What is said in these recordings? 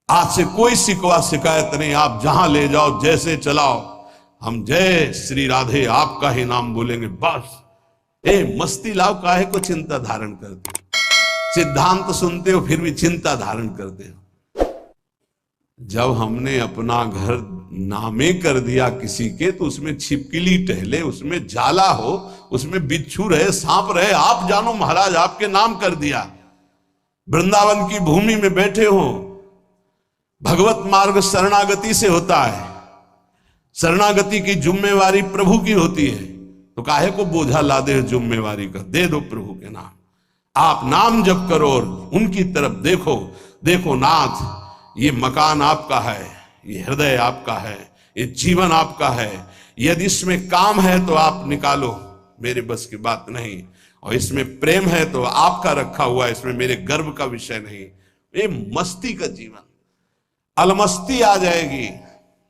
आज से कोई शिकवा शिकायत नहीं, आप जहां ले जाओ जैसे चलाओ, हम जय श्री राधे आपका ही नाम बोलेंगे बस। मस्ती लाओ, काहे को चिंता धारण करते हो? सिद्धांत सुनते हो फिर भी चिंता धारण करते हो। जब हमने अपना घर नामे कर दिया किसी के, तो उसमें छिपकली टहले, उसमें जाला हो, उसमें बिच्छू रहे, सांप रहे, आप जानो महाराज, आपके नाम कर दिया। वृंदावन की भूमि में बैठे हो, भगवत मार्ग शरणागति से होता है, शरणागति की जिम्मेवारी प्रभु की होती है, तो काहे को बोझा ला दे जिम्मेवारी का? दे दो प्रभु के नाम, आप नाम जप करो और उनकी तरफ देखो। देखो नाथ, ये मकान आपका है, ये हृदय आपका है, ये जीवन आपका है, यदि इसमें काम है तो आप निकालो, मेरे बस की बात नहीं, और इसमें प्रेम है तो आपका रखा हुआ है, इसमें मेरे गर्व का विषय नहीं। ये मस्ती का जीवन, अलमस्ती आ जाएगी,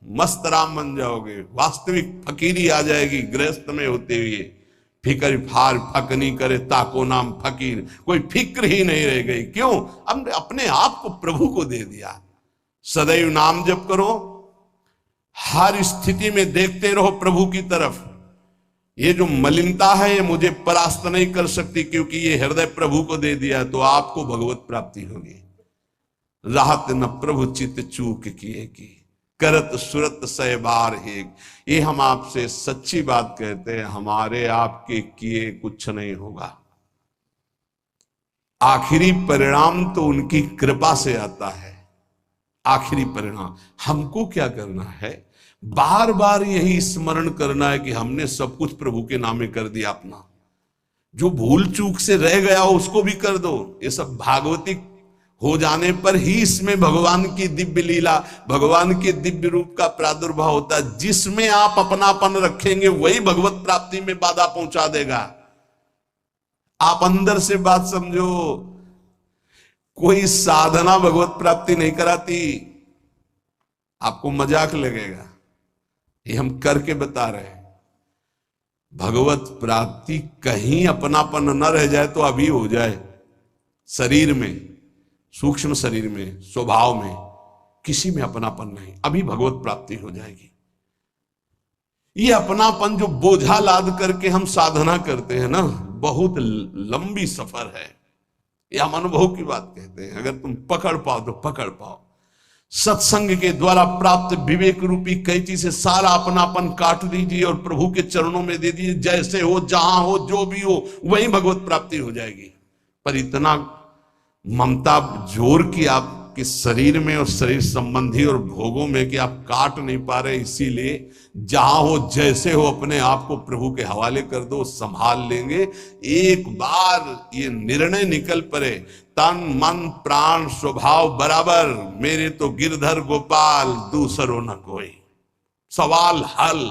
मस्त राम बन जाओगे, वास्तविक फकीरी आ जाएगी गृहस्थ में होते हुए। फिक्र फार फक नहीं करे ताको नाम फकीर, कोई फिक्र ही नहीं रह गई। क्यों? हमने अपने आप को प्रभु को दे दिया। सदैव नाम जप करो, हर स्थिति में देखते रहो प्रभु की तरफ। ये जो मलिनता है ये मुझे परास्त नहीं कर सकती, क्योंकि ये हृदय प्रभु को दे दिया, तो आपको भगवत प्राप्ति होगी। राहत न प्रभु चित चूक किए की, करत सुरत सय बार हेक। ये हम आपसे सच्ची बात कहते हैं, हमारे आपके किए कुछ नहीं होगा। आखिरी परिणाम तो उनकी कृपा से आता है। आखिरी परिणाम हमको क्या करना है? बार बार यही स्मरण करना है कि हमने सब कुछ प्रभु के नामे कर दिया अपना। जो भूल चूक से रह गया हो उसको भी कर दो। ये सब भागवतिक हो जाने पर ही इसमें भगवान की दिव्य लीला, भगवान के दिव्य रूप का प्रादुर्भाव होता है। जिसमें आप अपनापन रखेंगे वही भगवत प्राप्ति में बाधा पहुंचा देगा। आप अंदर से बात समझो, कोई साधना भगवत प्राप्ति नहीं कराती। आपको मजाक लगेगा, ये हम करके बता रहे हैं। भगवत प्राप्ति कहीं अपनापन न रह जाए तो अभी हो जाए। शरीर में, सूक्ष्म शरीर में, स्वभाव में, किसी में अपनापन नहीं, अभी भगवत प्राप्ति हो जाएगी। ये अपनापन जो बोझा लाद करके हम साधना करते हैं ना, बहुत लंबी सफर है। ये हम अनुभव की बात कहते हैं। अगर तुम पकड़ पाओ तो पकड़ पाओ। सत्संग के द्वारा प्राप्त विवेक रूपी कैंची से सारा अपनापन काट दीजिए और प्रभु के चरणों में दे दीजिए। जैसे हो, जहां हो, जो भी हो, वही भगवत प्राप्ति हो जाएगी। पर इतना ममता जोर की आपके शरीर में और शरीर संबंधी और भोगों में कि आप काट नहीं पा रहे, इसीलिए जहां हो, जैसे हो, अपने आप को प्रभु के हवाले कर दो, संभाल लेंगे। एक बार ये निर्णय निकल पड़े, तन मन प्राण स्वभाव बराबर, मेरे तो गिरधर गोपाल दूसरो न कोई। सवाल हल,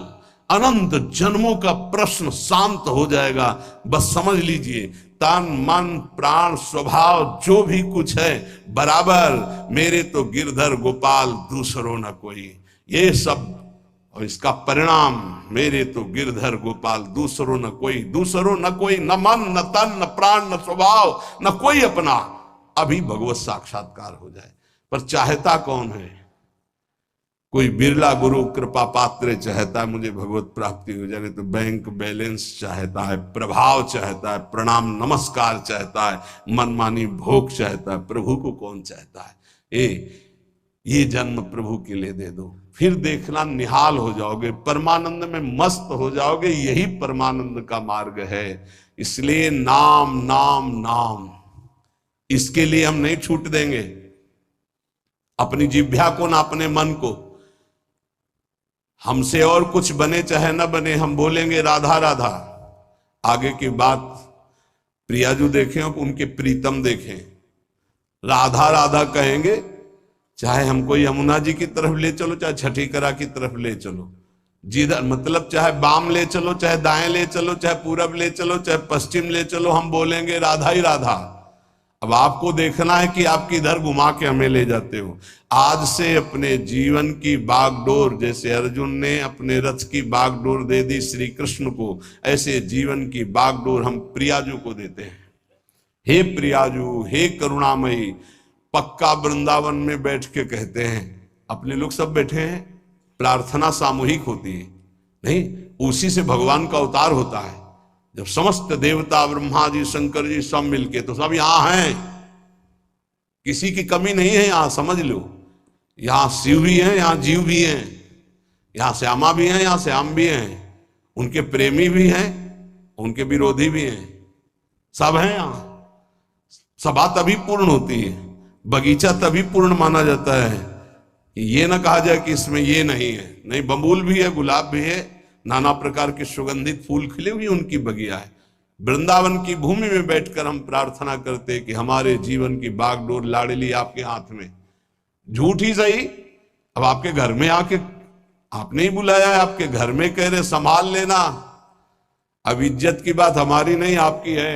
अनंत जन्मों का प्रश्न शांत हो जाएगा। बस समझ लीजिए, तन मन प्राण स्वभाव जो भी कुछ है बराबर, मेरे तो गिरधर गोपाल दूसरो न कोई। ये सब और इसका परिणाम, मेरे तो गिरधर गोपाल दूसरो न कोई। दूसरो न कोई, न मन न तन न प्राण न स्वभाव न कोई अपना। अभी भगवत साक्षात्कार हो जाए। पर चाहता कौन है? कोई बिरला गुरु कृपा पात्र चाहता है मुझे भगवत प्राप्ति हो जाए, तो बैंक बैलेंस चाहता है, प्रभाव चाहता है, प्रणाम नमस्कार चाहता है, मनमानी भोग चाहता है। प्रभु को कौन चाहता है? ये जन्म प्रभु के लिए दे दो, फिर देखना निहाल हो जाओगे, परमानंद में मस्त हो जाओगे। यही परमानंद का मार्ग है। इसलिए नाम नाम नाम, इसके लिए हम नहीं छूट देंगे अपनी जिह्वा को ना अपने मन को। हमसे और कुछ बने चाहे न बने, हम बोलेंगे राधा राधा। आगे की बात प्रियाजू देखें, उनके प्रीतम देखें, राधा राधा कहेंगे। चाहे हमको यमुना जी की तरफ ले चलो, चाहे छठीकरा की तरफ ले चलो, जिधर मतलब चाहे बाम ले चलो, चाहे दाएं ले चलो, चाहे पूरब ले चलो, चाहे पश्चिम ले चलो, हम बोलेंगे राधा ही राधा। अब आपको देखना है कि आप किधर घुमा के हमें ले जाते हो। आज से अपने जीवन की बागडोर, जैसे अर्जुन ने अपने रथ की बागडोर दे दी श्री कृष्ण को, ऐसे जीवन की बागडोर हम प्रियाजू को देते हैं। हे प्रियाजू, हे करुणामयी, पक्का वृंदावन में बैठ के कहते हैं, अपने लोग सब बैठे हैं, प्रार्थना सामूहिक होती है, नहीं, उसी से भगवान का अवतार होता है। जब समस्त देवता, ब्रह्मा जी, शंकर जी सब मिलके, तो सब यहां हैं, किसी की कमी नहीं है यहां, समझ लो। यहां शिव भी हैं, यहां जीव भी हैं, यहां श्यामा भी हैं, यहां श्याम भी हैं, उनके प्रेमी भी हैं, उनके विरोधी भी हैं, सब हैं यहां। सभा तभी पूर्ण होती है, बगीचा तभी पूर्ण माना जाता है कि ये ना कहा जाए कि इसमें ये नहीं है। नहीं, बबूल भी है, गुलाब भी है, नाना प्रकार के सुगंधित फूल खिले हुए उनकी बगिया है। वृंदावन की भूमि में बैठकर हम प्रार्थना करते कि हमारे जीवन की बागडोर लाडली आपके हाथ में। झूठ ही सही, अब आपके घर में आके आपने ही बुलाया है, आपके घर में कह रहे संभाल लेना। अब इज्जत की बात हमारी नहीं आपकी है,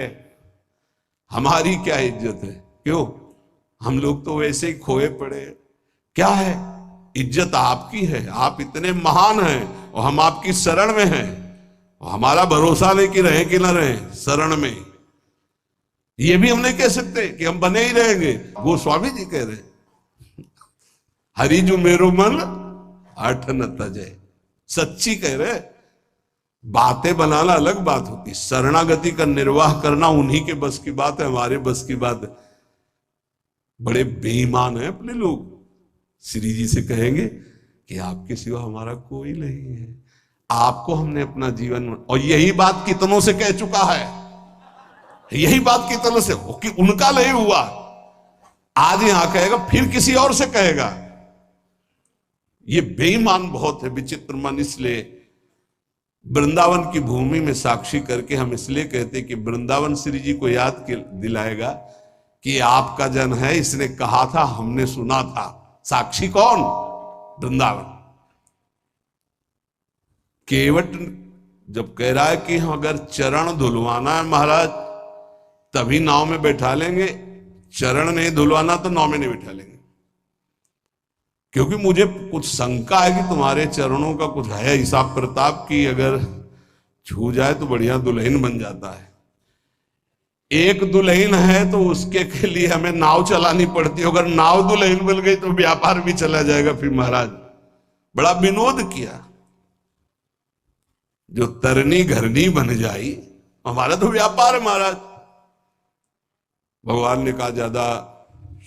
हमारी क्या इज्जत है? क्यों? हम लोग तो वैसे ही खोए पड़े। क्या है? इज्जत आपकी है, आप इतने महान हैं और हम आपकी शरण में हैं। हमारा भरोसा नहीं कि रहे कि ना रहे शरण में। ये भी हम नहीं कह सकते कि हम बने ही रहेंगे। गोस्वामी जी कह रहे, हरिजु मेरो मन हठ न तजय। सच्ची कह रहे, बातें बनाना अलग बात होती, शरणागति का निर्वाह करना उन्हीं के बस की बात है, हमारे बस की बात है। बड़े बेईमान हैं अपने लोग। श्री जी से कहेंगे कि आपके सिवा हमारा कोई नहीं है, आपको हमने अपना जीवन, और यही बात कितनों से कह चुका है, यही बात कितनों से, कि उनका नहीं हुआ, आज यहां कहेगा, फिर किसी और से कहेगा। ये बेईमान बहुत है, विचित्र मन। इसलिए वृंदावन की भूमि में साक्षी करके हम इसलिए कहते कि वृंदावन श्री जी को याद दिलाएगा कि आपका जन है, इसने कहा था, हमने सुना था। साक्षी कौन? वृंदावन। केवट जब कह रहा है कि अगर चरण धुलवाना है महाराज तभी नाव में बैठा लेंगे, चरण नहीं धुलवाना तो नाव में नहीं बैठा लेंगे, क्योंकि मुझे कुछ शंका है कि तुम्हारे चरणों का कुछ है हिसाब प्रताप की, अगर छू जाए तो बढ़िया दुल्हन बन जाता है। एक दुल्हन है तो उसके के लिए हमें नाव चलानी पड़ती है, अगर नाव दुल्हन बन गई तो व्यापार भी चला जाएगा। फिर महाराज बड़ा विनोद किया, जो तरनी घरनी बन जाई, हमारा तो व्यापार है महाराज। भगवान ने कहा ज्यादा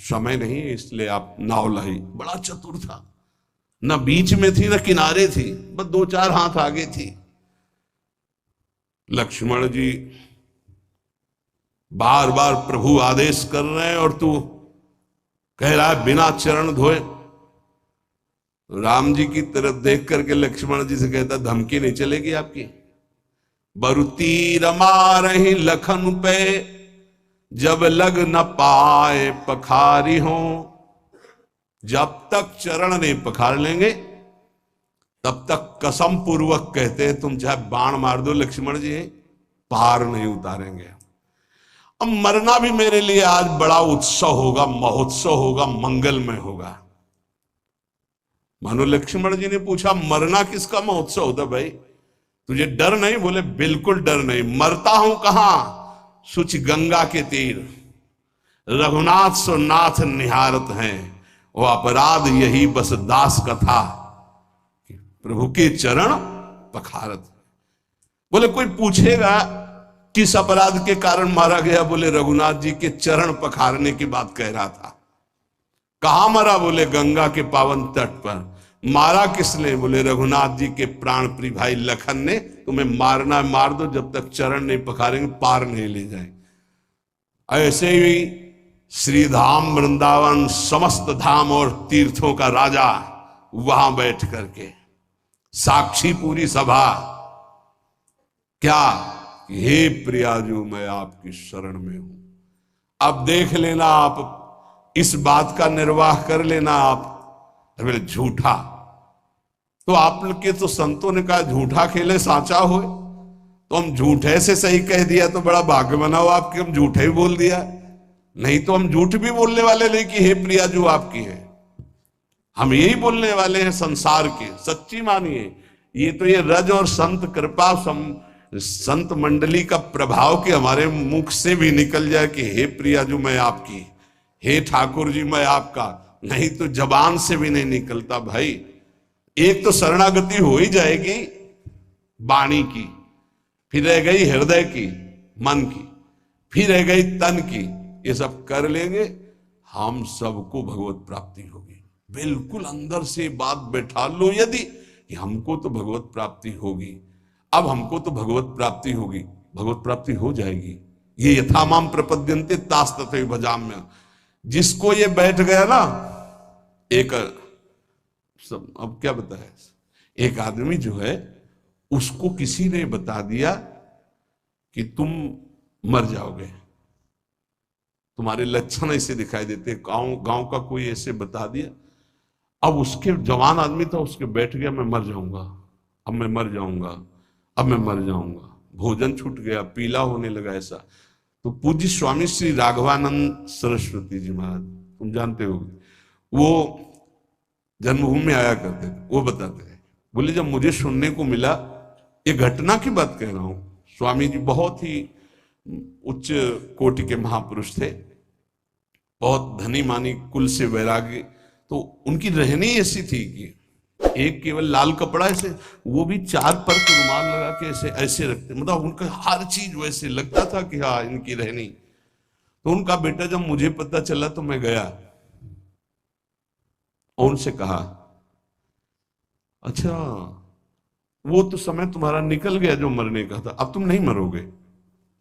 समय नहीं है, इसलिए आप नाव लाई। बड़ा चतुर था, न बीच में थी न किनारे थी, बस 2-4 हाथ आगे थी। लक्ष्मण जी बार बार प्रभु आदेश कर रहे हैं और तू कह रहा है बिना चरण धोए। राम जी की तरफ देख करके लक्ष्मण जी से कहता, धमकी नहीं चलेगी आपकी। बरुती रमा रही लखन पे, जब लग न पाए पखारी हो। जब तक चरण नहीं पखार लेंगे तब तक कसम पूर्वक कहते हैं तुम चाहे बाण मार दो लक्ष्मण जी, पार नहीं उतारेंगे। अब मरना भी मेरे लिए आज बड़ा उत्सव होगा, महोत्सव होगा, मंगलमय होगा। मानो लक्ष्मण जी ने पूछा, मरना किसका महोत्सव होता भाई? तुझे डर नहीं? बोले बिल्कुल डर नहीं। मरता हूं कहां? सुच गंगा के तीर, रघुनाथ सो नाथ निहारत हैं, वो अपराध यही बस दास का था, प्रभु के चरण पखारत। बोले कोई पूछेगा किस अपराध के कारण मारा गया? बोले रघुनाथ जी के चरण पखारने की बात कह रहा था। कहां मरा? बोले गंगा के पावन तट पर। मारा किसने? बोले रघुनाथ जी के प्राण प्रिय भाई लखन ने। तुम्हें मारना मार दो, जब तक चरण नहीं पखारेंगे पार नहीं ले जाए। ऐसे ही श्रीधाम वृंदावन समस्त धाम और तीर्थों का राजा वहां बैठ करके साक्षी पूरी सभा, क्या हे प्रियाजू मैं आपकी शरण में हूं। अब देख लेना, आप इस बात का निर्वाह कर लेना। आप बोले झूठा, तो आपके तो संतों ने कहा झूठा खेले साचा हो, तो हम झूठे से सही कह दिया तो बड़ा भाग्य बनाओ आपके, हम झूठे ही बोल दिया। नहीं तो हम झूठ भी बोलने वाले नहीं कि हे प्रियाजू आपकी है, हम यही बोलने वाले हैं संसार के। सच्ची मानिए, ये तो ये रज और संत कृपा संत मंडली का प्रभाव कि हमारे मुख से भी निकल जाए कि हे प्रियाजू मैं आपकी, हे ठाकुर जी मैं आपका, नहीं तो जबान से भी नहीं निकलता भाई। एक तो शरणागति हो ही जाएगी वाणी की, फिर रह गई हृदय की, मन की, फिर रह गई तन की। ये सब कर लेंगे, हम सबको भगवत प्राप्ति होगी। बिल्कुल अंदर से बात बैठा लो यदि कि हमको तो भगवत प्राप्ति होगी, अब हमको तो भगवत प्राप्ति होगी, भगवत प्राप्ति हो जाएगी। ये यथा माम प्रपद्यन्ते तास तथैव भजाम्य। जिसको ये बैठ गया ना, एक सब अब क्या बताए, एक आदमी जो है उसको किसी ने बता दिया कि तुम मर जाओगे, तुम्हारे लक्षण ऐसे दिखाई देते, गांव का कोई ऐसे बता दिया। अब उसके जवान आदमी था, उसके बैठ गया मैं मर जाऊंगा, अब मैं मर जाऊंगा, अब मैं मर जाऊंगा। भोजन छूट गया, पीला होने लगा ऐसा। तो पूज्य स्वामी श्री राघवानंद सरस्वती जी महाराज, तुम जानते हो, वो जन्मभूमि में आया करते थे। वो बताते हैं, बोले जब मुझे सुनने को मिला, ये घटना की बात कह रहा हूं, स्वामी जी बहुत ही उच्च कोटि के महापुरुष थे, बहुत धनी मानी कुल से वैराग्य। तो उनकी रहनी ऐसी थी कि एक केवल लाल कपड़ा ऐसे, वो भी 4 पर रुमाल लगा के ऐसे ऐसे रखते, मतलब उनका हर चीज वैसे लगता था कि हाँ इनकी रहनी। तो उनका बेटा जब मुझे पता चला तो मैं गया और उनसे कहा, अच्छा वो तो समय तुम्हारा निकल गया जो मरने का था, अब तुम नहीं मरोगे।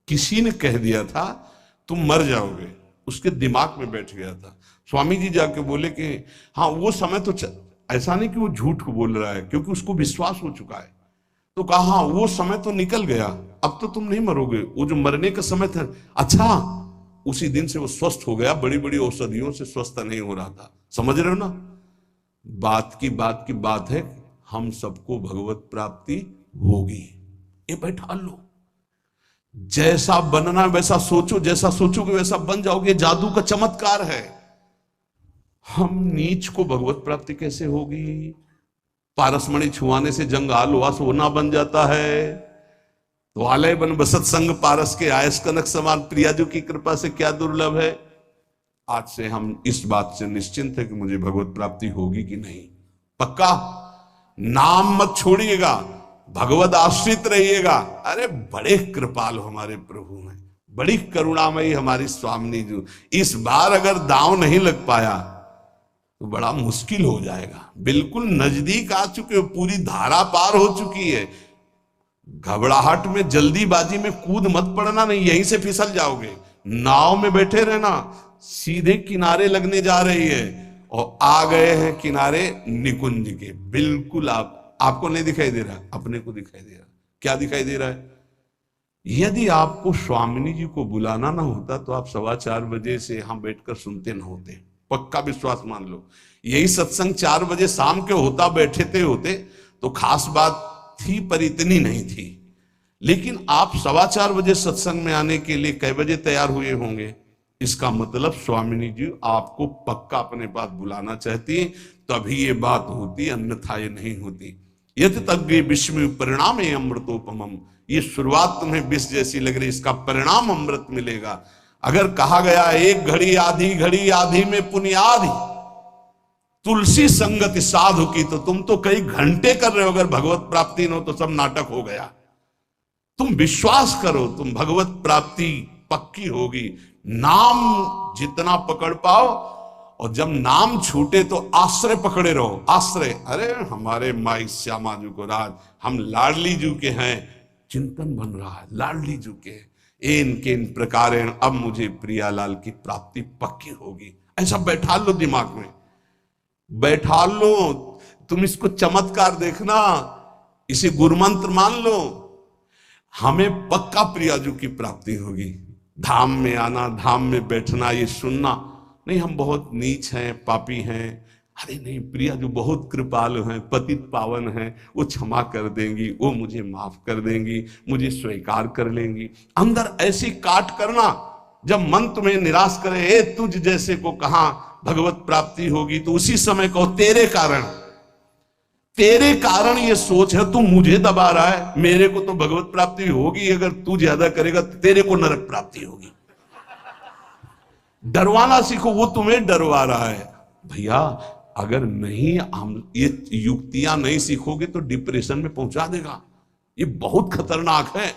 किसी ने कह दिया था तुम मर जाओगे, उसके दिमाग में बैठ गया था। स्वामी जी जाके बोले कि हाँ वो समय तो ऐसा नहीं कि वो झूठ को बोल रहा है, क्योंकि उसको विश्वास हो चुका है। तो कहा हाँ वो समय तो निकल गया, अब तो तुम नहीं मरोगे, वो जो मरने का समय था। अच्छा, उसी दिन से वो स्वस्थ हो गया, बड़ी बड़ी औषधियों से स्वस्थ नहीं हो रहा था। समझ रहे हो ना, बात की बात है, हम सबको भगवत प्राप्ति होगी। ये बैठा लो, जैसा बनना वैसा सोचो, जैसा सोचोगे वैसा बन जाओगे। जादू का चमत्कार है। हम नीच को भगवत प्राप्ति कैसे होगी? पारसमणि छुआने से जंगाल हुआ सोना बन जाता है। तो आलय बन बसत संग पारस के आयस कनक समान, प्रियाजू की कृपा से क्या दुर्लभ है। आज से हम इस बात से निश्चिंत है कि मुझे भगवत प्राप्ति होगी कि नहीं। पक्का नाम मत छोड़िएगा, भगवत आश्रित रहिएगा। अरे बड़े कृपालु हमारे प्रभु हैं, बड़ी करुणामयी हमारी स्वामिनी जी। इस बार अगर दांव नहीं लग पाया तो बड़ा मुश्किल हो जाएगा। बिल्कुल नजदीक आ चुके हो, पूरी धारा पार हो चुकी है। घबराहट में जल्दीबाजी में कूद मत पड़ना, नहीं यहीं से फिसल जाओगे। नाव में बैठे रहना, सीधे किनारे लगने जा रही है और आ गए हैं किनारे निकुंज के। बिल्कुल आपको नहीं दिखाई दे रहा, अपने को दिखाई दे रहा। क्या दिखाई दे रहा है? यदि आपको स्वामिनी जी को बुलाना ना होता तो आप 4:15 बजे से यहां बैठकर सुनते ना होते। पक्का विश्वास मान लो। यही सत्संग 4 बजे शाम के होता, बैठे होते तो खास बात थी, पर इतनी नहीं थी। लेकिन आप 4:15 बजे सत्संग में आने के लिए कै बजे तैयार हुए होंगे? इसका मतलब स्वामिनी जी आपको पक्का अपने पास बुलाना चाहती है, तभी ये बात होती, अन्यथा ये नहीं होती। यदि तज्ञ विस्मय परिणाम अमृतोपमम, ये शुरुआत तुम्हें विष जैसी लग रही, इसका परिणाम अमृत मिलेगा। अगर कहा गया एक घड़ी आधी में पुण्यादि तुलसी संगति साधु की, तो तुम तो कई घंटे कर रहे हो। अगर भगवत प्राप्ति न हो तो सब नाटक हो गया। तुम विश्वास करो, तुम भगवत प्राप्ति पक्की होगी। नाम जितना पकड़ पाओ, और जब नाम छूटे तो आश्रय पकड़े रहो। आश्रय, अरे हमारे माई श्यामा जी को राज, हम लाडली जी के हैं, चिंतन बन रहा है लाडली जी के। इनके इन प्रकार अब मुझे प्रियालाल की प्राप्ति पक्की होगी। ऐसा बैठा लो दिमाग में, बैठा लो। तुम इसको चमत्कार देखना, इसे गुरुमंत्र मान लो। हमें पक्का प्रियाजू की प्राप्ति होगी। धाम में आना, धाम में बैठना, ये सुनना नहीं हम बहुत नीच हैं, पापी हैं। अरे नहीं, प्रिया जो बहुत कृपालु हैं, पतित पावन हैं, वो क्षमा कर देंगी, वो मुझे माफ कर देंगी, मुझे स्वीकार कर लेंगी। अंदर ऐसी काट करना, जब मन तुम्हें निराश करे, ए तुझ जैसे को कहां भगवत प्राप्ति होगी, तो उसी समय कहो तेरे कारण ये सोच है, तू मुझे दबा रहा है, मेरे को तो भगवत प्राप्ति होगी। अगर तू ज्यादा करेगा तो तेरे को नरक प्राप्ति होगी। डरवाना सीखो, वो तुम्हें डरवा रहा है। भैया अगर नहीं हम ये युक्तियां नहीं सीखोगे तो डिप्रेशन में पहुंचा देगा। ये बहुत खतरनाक है।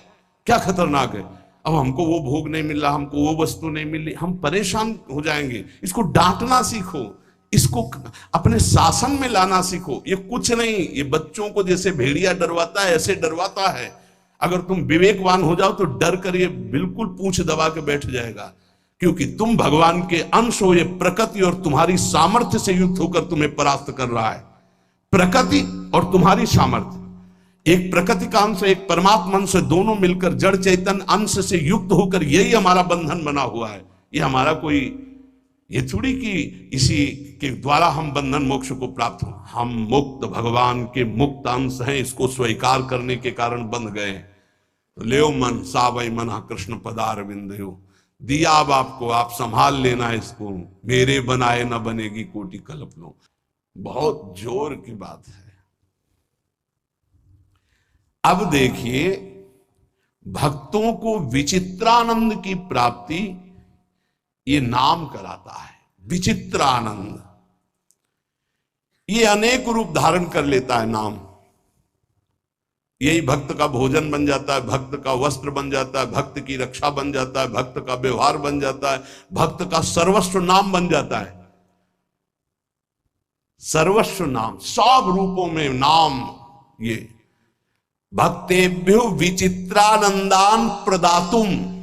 क्या खतरनाक है? अब हमको वो भोग नहीं मिल रहा, हमको वो वस्तु नहीं मिल रही, हम परेशान हो जाएंगे। इसको डांटना सीखो, इसको अपने शासन में लाना सीखो। ये कुछ नहीं, ये बच्चों को जैसे भेड़िया डरवाता है ऐसे डरवाता है। अगर तुम विवेकवान हो जाओ तो डर कर ये बिल्कुल पूंछ दबा के बैठ जाएगा, क्योंकि तुम भगवान के अंश हो। ये प्रकृति और तुम्हारी सामर्थ्य से युक्त होकर तुम्हें परास्त कर रहा है। प्रकृति और तुम्हारी सामर्थ्य, एक प्रकृति का अंश एक परमात्मा अंश, दोनों मिलकर जड़ चैतन्य अंश से युक्त होकर यही हमारा बंधन बना हुआ है। ये हमारा कोई ये थोड़ी कि इसी के द्वारा हम बंधन मोक्ष को प्राप्त हो। हम मुक्त भगवान के मुक्त अंश हैं, इसको स्वीकार करने के कारण बंध गए। तो लेओ मन सावई मना कृष्ण पदार बिंदु, दिया अब आपको, आप संभाल लेना इसको, मेरे बनाए न बनेगी कोटि कल्प लो। बहुत जोर की बात है। अब देखिए, भक्तों को विचित्रानंद की प्राप्ति ये नाम कराता है। विचित्रानंद ये अनेक रूप धारण कर लेता है नाम। यही भक्त का भोजन बन जाता है, भक्त का वस्त्र बन जाता है, भक्त की रक्षा बन जाता है, भक्त का व्यवहार बन जाता है, भक्त का सर्वस्व नाम बन जाता है। सर्वस्व नाम, सब रूपों में नाम। ये भक्तेभ्यो विचित्रानंदान प्रदातुम,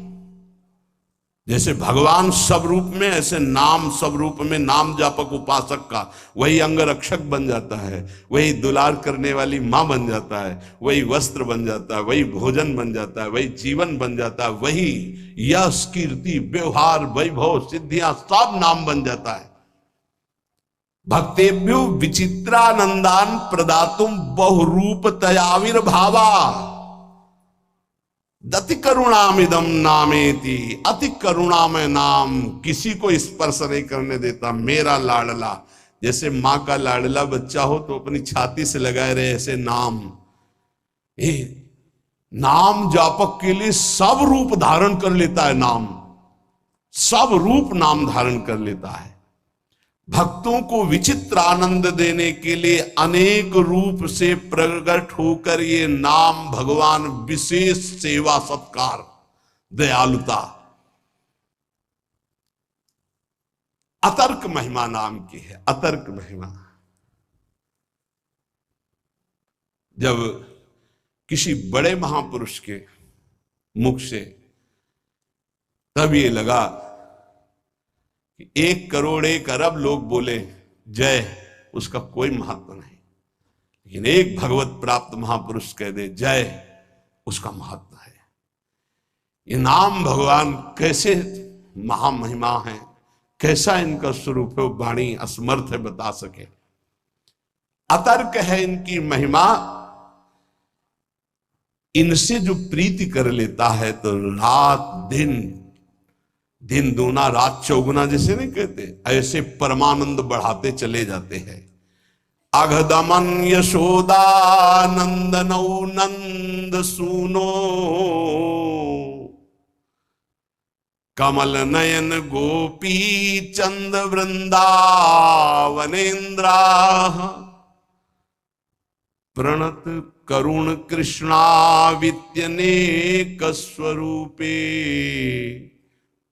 जैसे भगवान सब रूप में, ऐसे नाम सब रूप में। नाम जापक उपासक का वही अंग रक्षक बन जाता है, वही दुलार करने वाली मां बन जाता है, वही वस्त्र बन जाता है, वही भोजन बन जाता है, वही जीवन बन जाता है, वही यश कीर्ति व्यवहार वैभव सिद्धियां सब नाम बन जाता है। भक्तेभ्यो विचित्रानंदान प्रदातुम बहुरूप तयाविर्भावा दति करुणामिदम नामेति। अति करुणामय नाम, किसी को स्पर्श नहीं करने देता। मेरा लाडला, जैसे मां का लाडला बच्चा हो तो अपनी छाती से लगाए रहे, ऐसे नाम। नाम जापक के लिए सब रूप धारण कर लेता है नाम, सब रूप नाम धारण कर लेता है। भक्तों को विचित्र आनंद देने के लिए अनेक रूप से प्रकट होकर ये नाम भगवान विशेष सेवा सत्कार दयालुता अतर्क महिमा नाम की है। अतर्क महिमा, जब किसी बड़े महापुरुष के मुख से तब ये लगा कि 1 करोड़ 1 अरब लोग बोले जय, उसका कोई महत्व नहीं, लेकिन एक भगवत प्राप्त महापुरुष कह दे जय, उसका महत्व है। ये नाम भगवान कैसे महामहिमा है, कैसा इनका स्वरूप है, वाणी असमर्थ है बता सके। अतर्क है इनकी महिमा। इनसे जो प्रीति कर लेता है तो रात दिन, दिन दूना रात चौगुना जैसे नहीं कहते, ऐसे परमानंद बढ़ाते चले जाते हैं। अघदमन यशोदा नौ नंद सूनो, कमल नयन गोपी चंद वृंदावनेन्द्रा, प्रणत करुण कृष्णावित्यनेक स्वरूपे,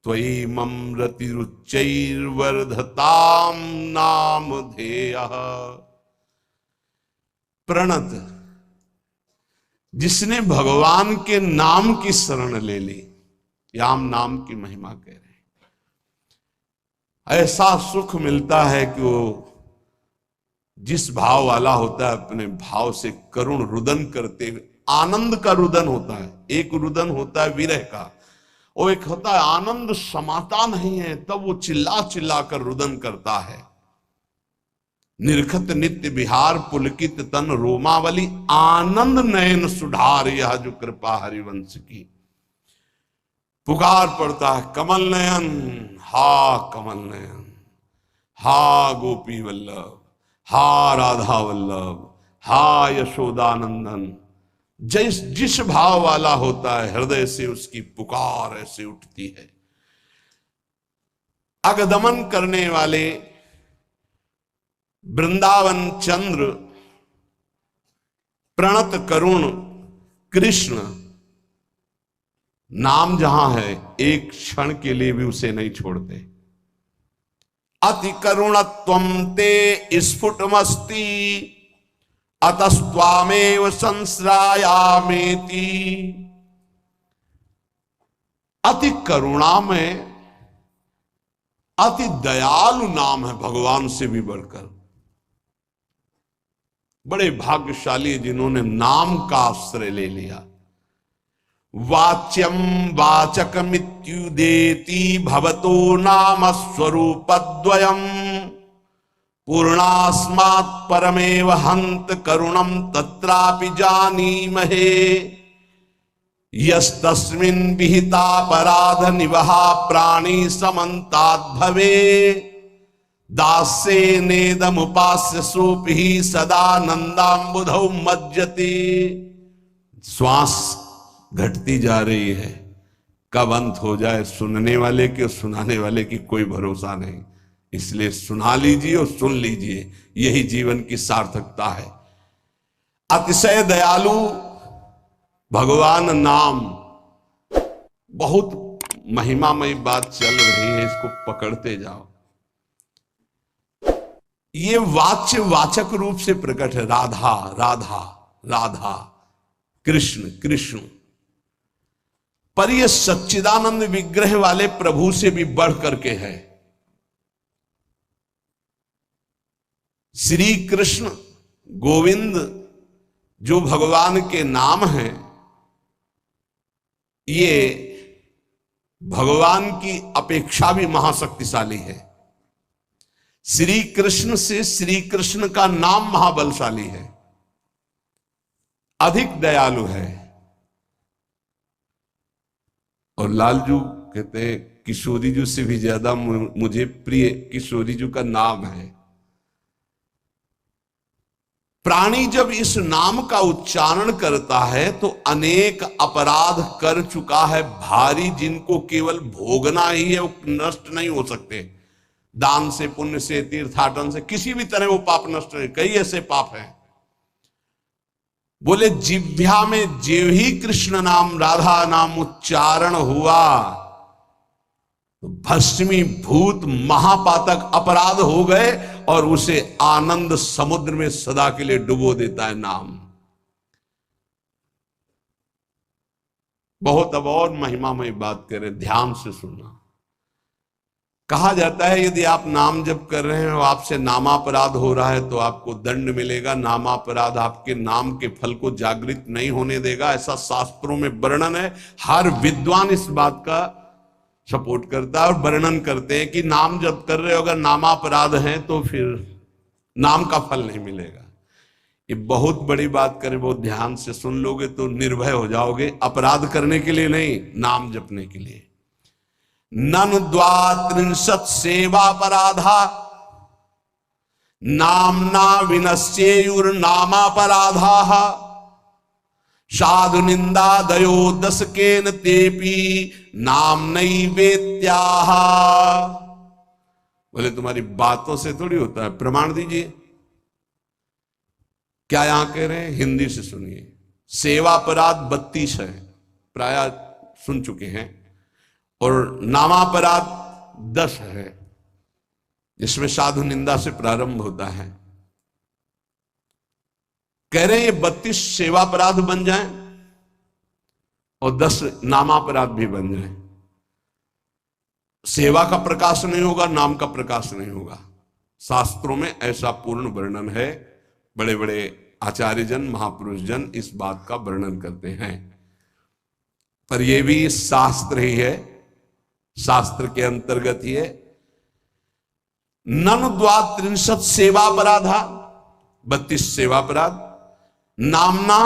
त्वयि मम रतिरुच्चैर्वर्धताम नामधेयः। प्रणत, जिसने भगवान के नाम की शरण ले ली, याम नाम की महिमा कह रहे हैं। ऐसा सुख मिलता है कि वो जिस भाव वाला होता है अपने भाव से करुण रुदन करते हुए, आनंद का रुदन होता है। एक रुदन होता है विरह का, और एक होता है आनंद समाता नहीं है तब वो चिल्ला चिल्ला कर रुदन करता है। निरखत नित्य विहार पुलकित तन रोमावली, आनंद नयन सुधार यह जो कृपा हरिवंश की। पुकार पड़ता है कमल नयन, हा कमल नयन, हा गोपी वल्लभ, हा राधा वल्लभ, हा यशोदानंदन। जिस भाव वाला होता है हृदय से उसकी पुकार ऐसे उठती है। अगदमन करने वाले वृंदावन चंद्र प्रणत करुण कृष्ण, नाम जहां है एक क्षण के लिए भी उसे नहीं छोड़ते। अति करुणत्वम ते स्फुटमस्ति अतस्त्वामेव संश्रायामेति। अति करुणा में अति दयालु नाम है भगवान से भी बढ़कर। बड़े भाग्यशाली जिन्होंने नाम का आश्रय ले लिया। वाच्यम वाचकमित्युदेति भवतो नाम स्वरूपद्वयम् पूर्णास्मात् परमेव हन्त करुणम तत्रापि जानीमहे यस्तस्मिन् विहितापराध निवहा प्राणी समन्ताद् भवे दास्ये नेदमुपास्य सोऽपि सदानन्दाम्बुधौ मज्जते। श्वास घटती जा रही है, कब अंत हो जाए सुनने वाले के और सुनाने वाले की कोई भरोसा नहीं। इसलिए सुना लीजिए और सुन लीजिए, यही जीवन की सार्थकता है। अतिशय दयालु भगवान नाम, बहुत महिमामयी बात चल रही है, इसको पकड़ते जाओ। ये वाच्य वाचक रूप से प्रकट है। राधा राधा राधा, कृष्ण कृष्ण, पर यह सच्चिदानंद विग्रह वाले प्रभु से भी बढ़ करके है। श्री कृष्ण गोविंद जो भगवान के नाम हैं, ये भगवान की अपेक्षा भी महाशक्तिशाली है। श्री कृष्ण से श्री कृष्ण का नाम महाबलशाली है, अधिक दयालु है। और लालजू कहते हैं किशोरी जी से भी ज्यादा मुझे प्रिय किशोरी जी का नाम है। प्राणी जब इस नाम का उच्चारण करता है तो अनेक अपराध कर चुका है भारी, जिनको केवल भोगना ही है, वो नष्ट नहीं हो सकते। दान से, पुण्य से, तीर्थाटन से, किसी भी तरह वो पाप नष्ट नहीं। कई ऐसे पाप हैं। बोले जिह्वा में जेव ही कृष्ण नाम राधा नाम उच्चारण हुआ तो भस्मी भूत महापातक अपराध हो गए और उसे आनंद समुद्र में सदा के लिए डुबो देता है नाम। बहुत अब और महिमामय बात करें, ध्यान से सुनना। कहा जाता है यदि आप नाम जप कर रहे हैं और आपसे नामापराध हो रहा है तो आपको दंड मिलेगा। नामापराध आपके नाम के फल को जागृत नहीं होने देगा, ऐसा शास्त्रों में वर्णन है। हर विद्वान इस बात का सपोर्ट करता है और वर्णन करते हैं कि नाम जप कर रहे हो अगर नामापराध है तो फिर नाम का फल नहीं मिलेगा। ये बहुत बड़ी बात करें, बहुत ध्यान से सुन लोगे तो निर्भय हो जाओगे। अपराध करने के लिए नहीं, नाम जपने के लिए। ननु द्वात्रिंशत् सेवापराधा नाम्ना विनश्येयुर्नामापराधाः साधु निंदा दयो दशकेन तेपि नाम्नैवेत्याः। बोले तुम्हारी बातों से थोड़ी होता है, प्रमाण दीजिए। क्या यहां कह रहे हैं? हिंदी से सुनिए। सेवापराध 32 है, प्राय सुन चुके हैं, और नामापराध 10 है, जिसमें साधु निंदा से प्रारंभ होता है। कह रहे हैं ये 32 सेवापराध बन जाएं और 10 नामापराध भी बन जाएं। सेवा का प्रकाश नहीं होगा, नाम का प्रकाश नहीं होगा। शास्त्रों में ऐसा पूर्ण वर्णन है। बड़े बड़े आचार्य जन, महापुरुष जन इस बात का वर्णन करते हैं। पर यह भी शास्त्र ही है, शास्त्र के अंतर्गत ही है। ननु द्वात्रिंशत् सेवापराधा, 32 सेवापराध। नामना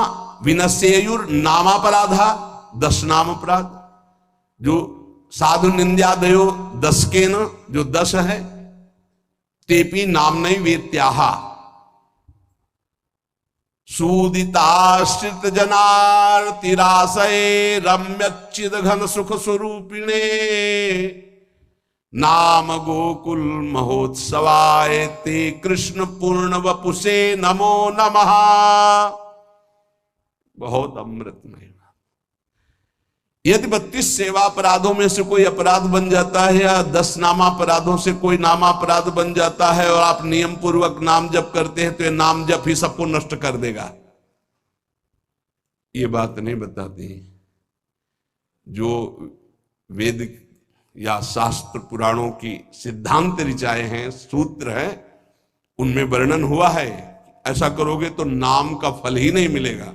विनश्येयुर नामापराधा, 10 नाम अपराध। जो साधु निंद्यादयो 10 के न, जो 10 है। तेपी नामनई वेत्याः सूदिताश्रित जनार्तिराशये रम्यच्चिद घन सुख स्वरूपिणे नाम गोकुल महोत्सवाय ते कृष्ण पूर्ण वपुषे नमो नमः। बहुत अमृतमय। यदि 32 सेवा अपराधों में से कोई अपराध बन जाता है या 10 नामापराधों से कोई नामापराध बन जाता है और आप नियम पूर्वक नाम जप करते हैं तो ये नाम जप ही सबको नष्ट कर देगा, ये बात नहीं बताती। जो वेद या शास्त्र पुराणों की सिद्धांत ऋचाए हैं, सूत्र हैं, उनमें वर्णन हुआ है ऐसा करोगे तो नाम का फल ही नहीं मिलेगा।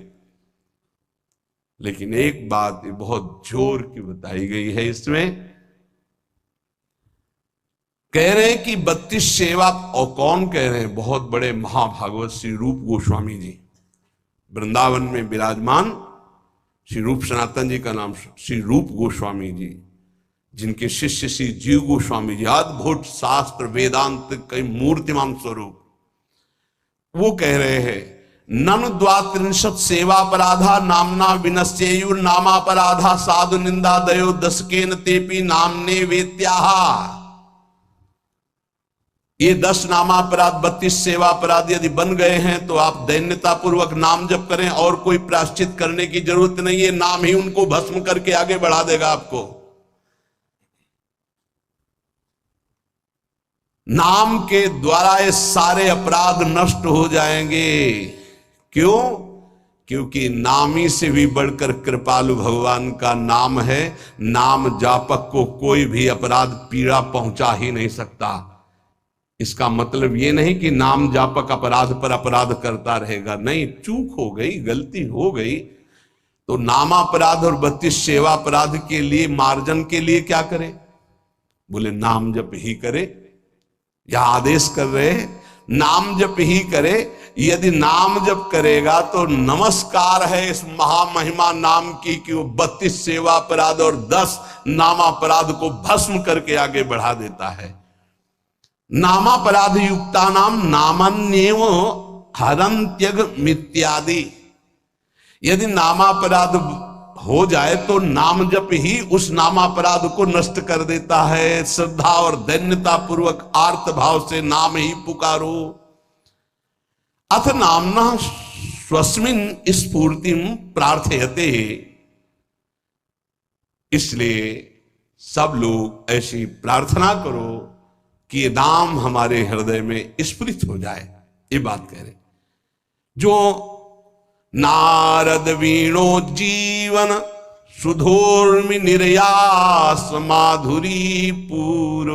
लेकिन एक बात बहुत जोर की बताई गई है इसमें, कह रहे हैं कि 32 सेवा, और कौन कह रहे हैं? बहुत बड़े महाभागवत श्री रूप गोस्वामी जी, वृंदावन में विराजमान श्री रूप सनातन जी का नाम श्री रूप गोस्वामी जी, जिनके शिष्य श्री जीव गोस्वामी जी, अद्भुत शास्त्र वेदांत कई मूर्तिमान स्वरूप, वो कह रहे हैं नन द्वात्रिंशत् सेवापराधा नामना विनश्येयुर नामापराधा साधु निंदा दयो दशकेन तेपि नामने वेत्याः। ये 10 नामापराध 32 सेवापराध यदि बन गए हैं तो आप दैन्यता पूर्वक नाम जप करें और कोई प्रायश्चित करने की जरूरत नहीं है, नाम ही उनको भस्म करके आगे बढ़ा देगा आपको। नाम के द्वारा ये सारे अपराध नष्ट हो जाएंगे। क्यों? क्योंकि नामी से भी बढ़कर कृपालु भगवान का नाम है। नाम जापक को कोई भी अपराध पीड़ा पहुंचा ही नहीं सकता। इसका मतलब ये नहीं कि नाम जापक अपराध पर अपराध करता रहेगा, नहीं, चूक हो गई, गलती हो गई तो नामापराध और 32 सेवा अपराध के लिए मार्जन के लिए क्या करे? बोले नाम जप ही करे, या आदेश कर रहे नाम जप ही करे। यदि नाम जप करेगा तो नमस्कार है इस महामहिमा नाम की कि वो 32 सेवा अपराध और 10 नामापराध को भस्म करके आगे बढ़ा देता है। नामापराध युक्ता नाम नामन्येव हरन्त्यग मित्यादि। यदि नामापराध हो जाए तो नाम जप ही उस नामापराध को नष्ट कर देता है। श्रद्धा और दैन्यता पूर्वक आर्त भाव से नाम ही पुकारो। अथ नामना स्वस्मिन स्फूर्तिम प्रार्थयते। इसलिए सब लोग ऐसी प्रार्थना करो कि ये नाम हमारे हृदय में स्फुरित हो जाए। ये बात कह रहे जो नारद वीणो जीवन सुधोर्मि निर्यास माधुरी पूर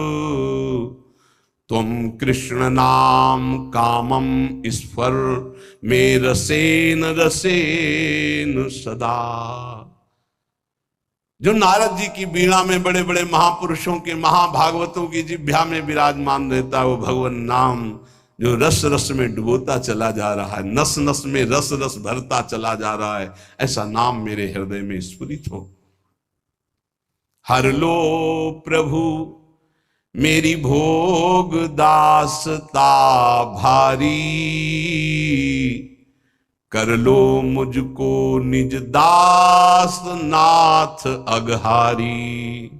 तुम कृष्ण नाम कामम स्फर में रसेन रसेन सदा। जो नारद जी की वीणा में बड़े बड़े महापुरुषों के महाभागवतों की जिह्वा में विराजमान रहता है वो भगवान नाम, जो रस रस में डुबोता चला जा रहा है, नस नस में रस रस भरता चला जा रहा है, ऐसा नाम मेरे हृदय में स्फुरित हो। हर लो प्रभु मेरी भोग दासता भारी, कर लो मुझको निज दास नाथ अघहारी।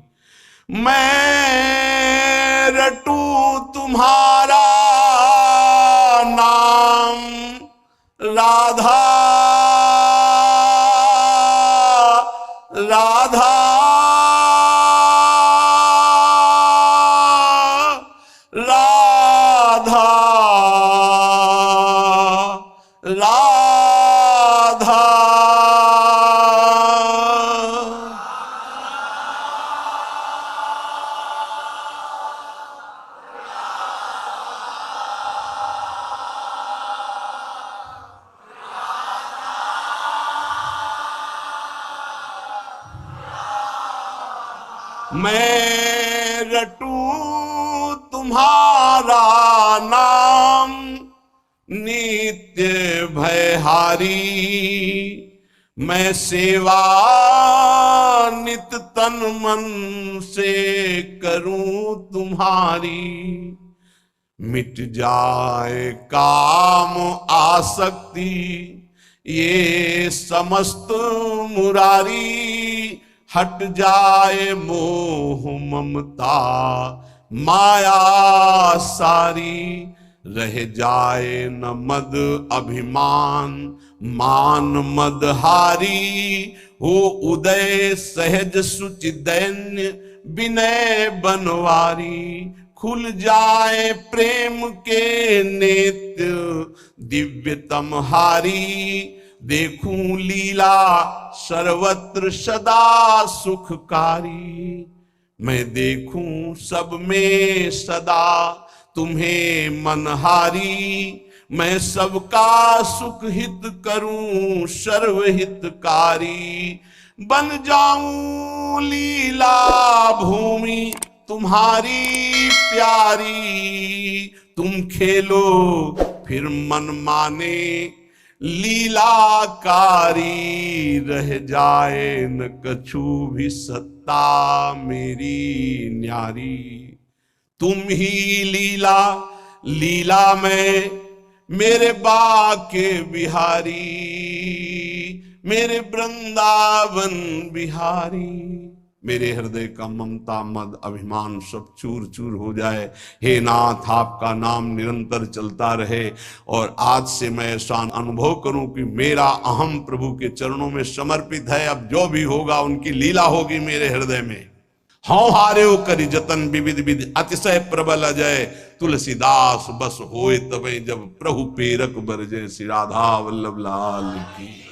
मैं रटू तुम्हारा नाम राधा राधा राधा राधा। मैं रटू तुम्हारा नाम नित्य भयहारी। मैं सेवा नित तन मन से करूं तुम्हारी। मिट जाए काम आसक्ति ये समस्त मुरारी। हट जाए मोह ममता माया सारी, रह जाए न मद अभिमान, मान मद हारी। हो उदय सहज सुचि दैन्य, विनय बनवारी। खुल जाए प्रेम के नेत्र, दिव्यतम हारी। देखूं लीला सर्वत्र सदा सुखकारी। मैं देखूं सब में सदा तुम्हें मनहारी। मैं सबका सुख हित करूं सर्वहितकारी। बन जाऊं लीला भूमि तुम्हारी प्यारी। तुम खेलो फिर मन माने लीलाकारी। रह जाए न कछु भी सत्ता मेरी न्यारी। तुम ही लीला लीला में मेरे बाके बिहारी। मेरे वृंदावन बिहारी। मेरे हृदय का ममता मद अभिमान सब चूर चूर हो जाए। हे नाथ, आपका नाम निरंतर चलता रहे। और आज से मैं ऐसा अनुभव करूं कि मेरा अहम प्रभु के चरणों में समर्पित है। अब जो भी होगा उनकी लीला होगी मेरे हृदय में। हाँ हारे हो करी जतन विविध विधि, अतिशय प्रबल अजय। तुलसीदास बस होए तबे, जब प्रभु पेरक बरजे। श्री राधा वल्लभ लाल की।